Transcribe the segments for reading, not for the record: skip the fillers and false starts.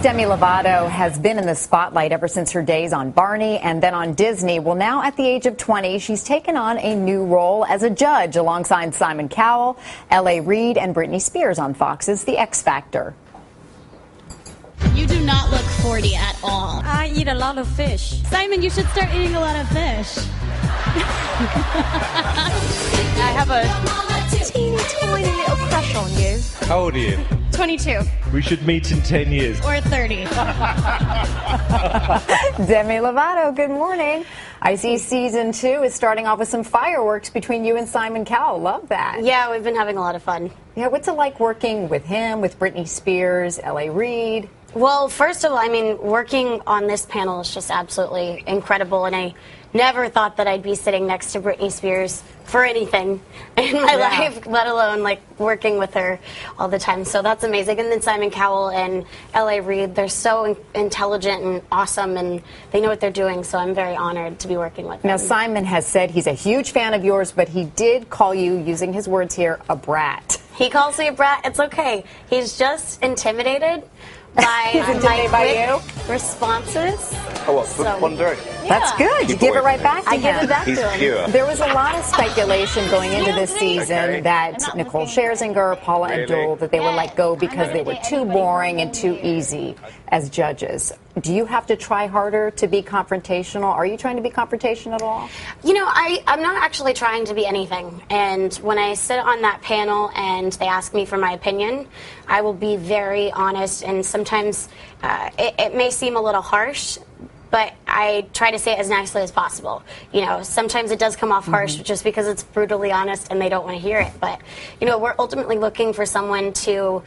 Demi Lovato has been in the spotlight ever since her days on Barney and then on Disney. Well, now at the age of 20, she's taken on a new role as a judge alongside Simon Cowell, L.A. Reid, and Britney Spears on Fox's The X Factor. You do not look 40 at all. I eat a lot of fish. Simon, you should start eating a lot of fish. I have a teeny tiny little crush on you. How old are you? 22 We should meet in 10 years. or 30. Demi Lovato, good morning. I see season 2 is starting off with some fireworks between you and Simon Cowell. Love that. Yeah, we've been having a lot of fun. Yeah, what's it like working with him, with Britney Spears, L.A. Reid? Well, first of all, I mean, working on this panel is just absolutely incredible, and I never thought that I'd be sitting next to Britney Spears for anything in my life, let alone like working with her all the time. So that's amazing. And then Simon Cowell and L.A. Reid, they're so intelligent and awesome, and they know what they're doing, so I'm very honored to be working with them. Now, Simon has said he's a huge fan of yours, but he did call you, using his words here, a brat. He calls me a brat. It's okay. He's just intimidated by my quick responses. Oh, what, for wondering? That's good. You give it right back to I him. give it back He's to him. pure. There was a lot of speculation going into this season that Nicole Scherzinger, Paula Abdul, that they were let go because they were too boring and too easy as judges. Do you have to try harder to be confrontational? Are you trying to be confrontational at all? You know, I'm not actually trying to be anything. And when I sit on that panel and they ask me for my opinion, I will be very honest. And sometimes it may seem a little harsh, but I try to say it as nicely as possible. You know, sometimes it does come off harsh just because it's brutally honest and they don't want to hear it. But, you know, we're ultimately looking for someone to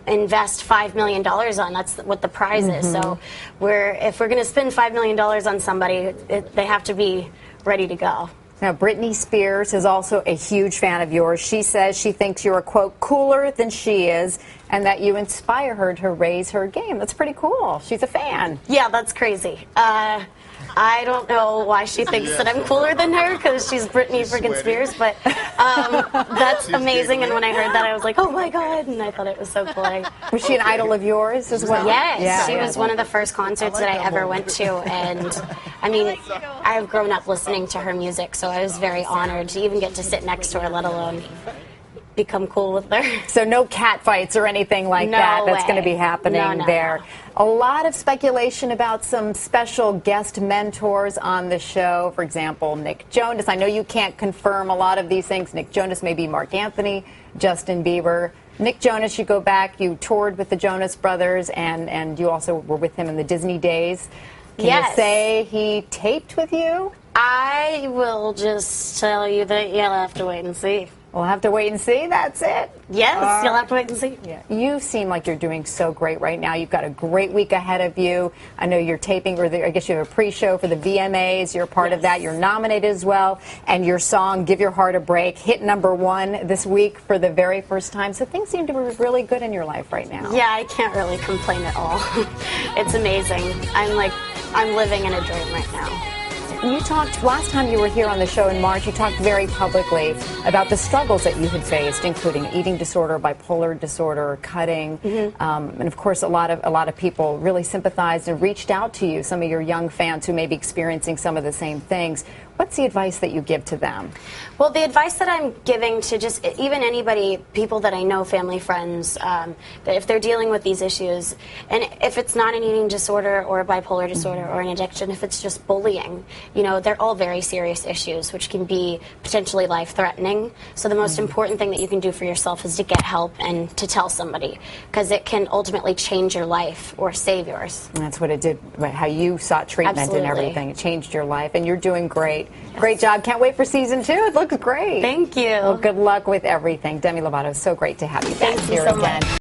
invest $5 million on. That's what the prize is. So if we're going to spend $5 million on somebody, they have to be ready to go. Now, Britney Spears is also a huge fan of yours. She says she thinks you're, quote, cooler than she is, and that you inspire her to raise her game. That's pretty cool. She's a fan. Yeah, that's crazy. I don't know why she thinks that I'm cooler than her, because she's Britney friggin' Spears, but that's amazing. And when I heard that, I was like, oh my God, and I thought it was so cool. Was she an idol of yours as well? Yes, she was one of the first concerts that I ever went to, and I mean, I've grown up listening to her music, so I was very honored to even get to sit next to her, let alone become cool with her. So no cat fights or anything like that that's going to be happening there. No. A lot of speculation about some special guest mentors on the show. For example, Nick Jonas. I know you can't confirm a lot of these things. Nick Jonas may be Mark Anthony, Justin Bieber. Nick Jonas, you go back, you toured with the Jonas Brothers, and you also were with him in the Disney days. Can you say he taped with you? I will just tell you that you'll have to wait and see. We'll have to wait and see. That's it. Yes, you'll have to wait and see. Yeah. You seem like you're doing so great right now. You've got a great week ahead of you. I know you're taping, or I guess you have a pre-show for the VMAs. You're a part of that. You're nominated as well. And your song, Give Your Heart a Break, hit #1 this week for the very first time. So things seem to be really good in your life right now. Yeah, I can't really complain at all. It's amazing. I'm living in a dream right now. You talked, last time you were here on the show in March, you talked very publicly about the struggles that you had faced, including eating disorder, bipolar disorder, cutting, and of course a lot of people really sympathized and reached out to you, some of your young fans who may be experiencing some of the same things. What's the advice that you give to them? Well, the advice that I'm giving to just even anybody, people that I know, family, friends, that if they're dealing with these issues, and if it's not an eating disorder or a bipolar disorder or an addiction, if it's just bullying, you know, they're all very serious issues, which can be potentially life-threatening. So the most important thing that you can do for yourself is to get help and to tell somebody, because it can ultimately change your life or save yours. And that's what it did, how you sought treatment and everything. It changed your life, and you're doing great. Great job. Can't wait for season 2. It looks great. Thank you. Well, good luck with everything. Demi Lovato, so great to have you back here again.